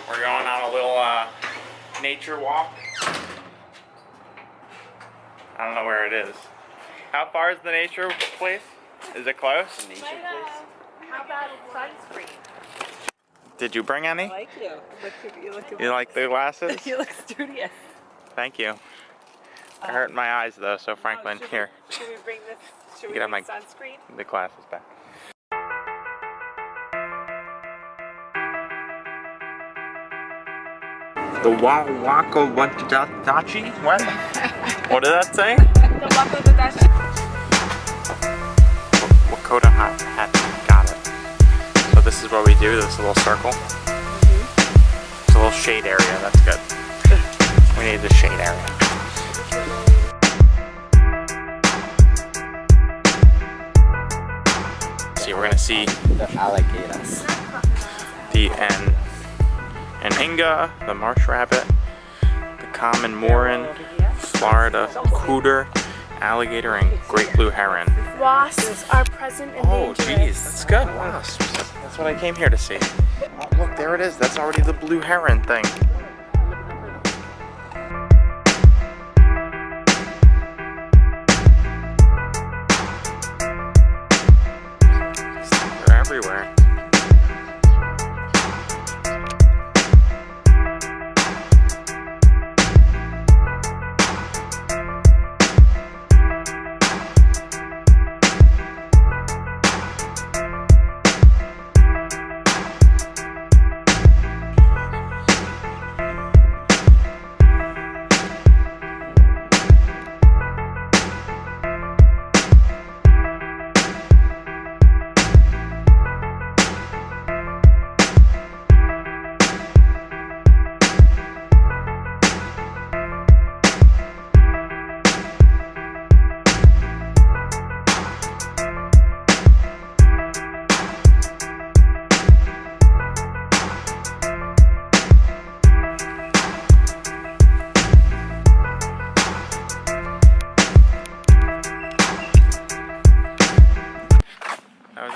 We're going on a little nature walk. I don't know where it is. How far is the nature place? Is it close? How about sunscreen? Did you bring any? I like you. You like the glasses? You look studious. Thank you. It hurt my eyes though, so Franklin, here. Should we bring this? Should we Get bring my sunscreen? The glasses back. The Waka Wadachi? What? What did that say? The Waka Wadachi. Wakota hat. Got it. So this is what we do. This little circle. It's a little shade area. That's good. We need the shade area. See, we're gonna see the alligators. The Anhinga, the marsh rabbit, the common moran, Florida cooter, alligator, and great blue heron. Wasps are present and Oh, dangerous. geez, that's good. Wasps. That's what I came here to see. Oh, look, there it is. That's already the blue heron thing. They're everywhere.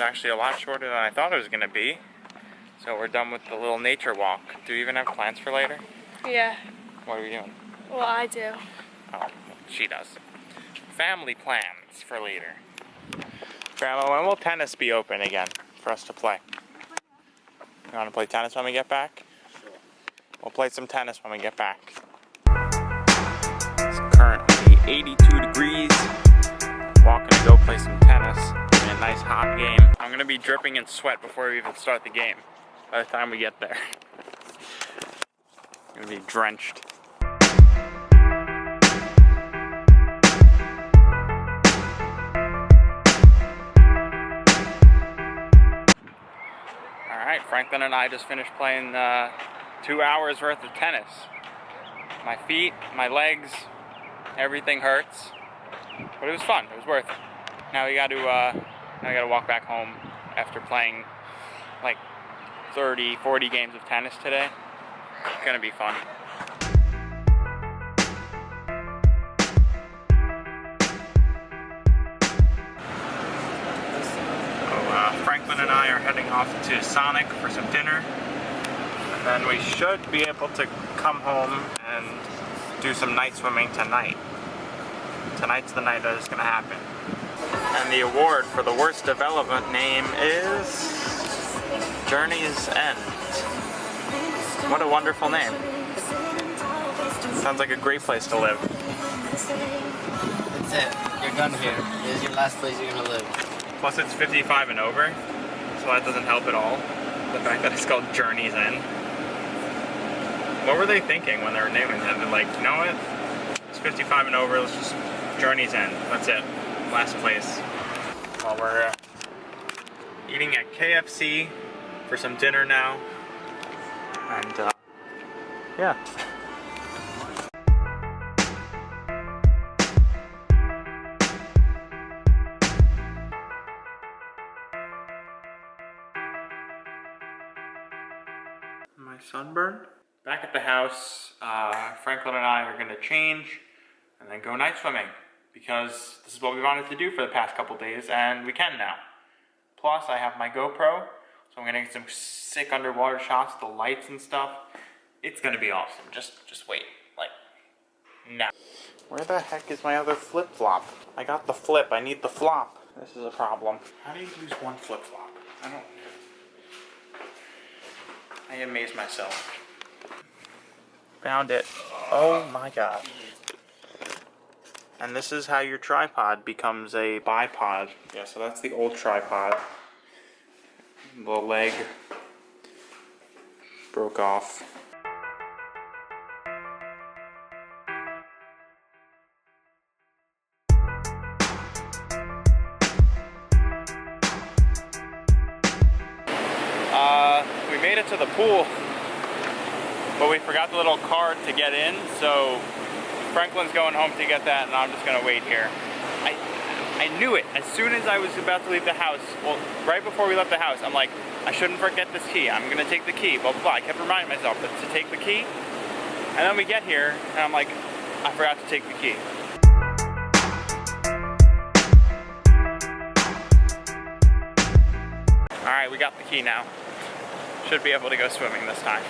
Actually a lot shorter than I thought it was going to be. So we're done with the little nature walk. Do you even have plans for later? Yeah. What are we doing? Well, I do. Oh, she does. Family plans for later. Grandma, when will tennis be open again for us to play? You want to play tennis when we get back? Sure. We'll play some tennis when we get back. It's currently 82 degrees. Walking to go play some tennis. A nice hot game. I'm gonna be dripping in sweat before we even start the game. By the time we get there, I'm gonna be drenched. All right, Franklin and I just finished playing 2 hours worth of tennis. My feet, my legs, everything hurts, but it was fun. It was worth it. Now we got to. I gotta walk back home after playing like 30, 40 games of tennis today. It's gonna be fun. So, Franklin and I are heading off to Sonic for some dinner. And then we should be able to come home and do some night swimming tonight. Tonight's the night that is gonna happen. And the award for the worst development name is Journey's End. What a wonderful name. Sounds like a great place to live. That's it. You're done here. This is your last place you're gonna live. Plus it's 55 and over, so that doesn't help at all. The fact that it's called Journey's End. What were they thinking when they were naming that? They're like, you know what? It's 55 and over, let's just Journey's End. That's it. Last place. Well, we're eating at KFC for some dinner now, and yeah. My sunburn. Back at the house, Franklin and I are going to change and then go night swimming, because this is what we wanted to do for the past couple days, and we can now. Plus, I have my GoPro, so I'm gonna get some sick underwater shots, the lights and stuff. It's gonna be awesome. Just wait. Like, now. Where the heck is my other flip-flop? I got the flip, I need the flop. This is a problem. How do you lose one flip-flop? I amaze myself. Found it. Oh my god. And this is how your tripod becomes a bipod. Yeah, so that's the old tripod. The leg broke off. We made it to the pool, but we forgot the little card to get in, so Franklin's going home to get that, and I'm just gonna wait here. I knew it. As soon as I was about to leave the house, well, right before we left the house, I'm like, I shouldn't forget this key. I'm gonna take the key, blah, blah, blah. I kept reminding myself that to take the key, and then we get here, and I'm like, I forgot to take the key. All right, we got the key now. Should be able to go swimming this time.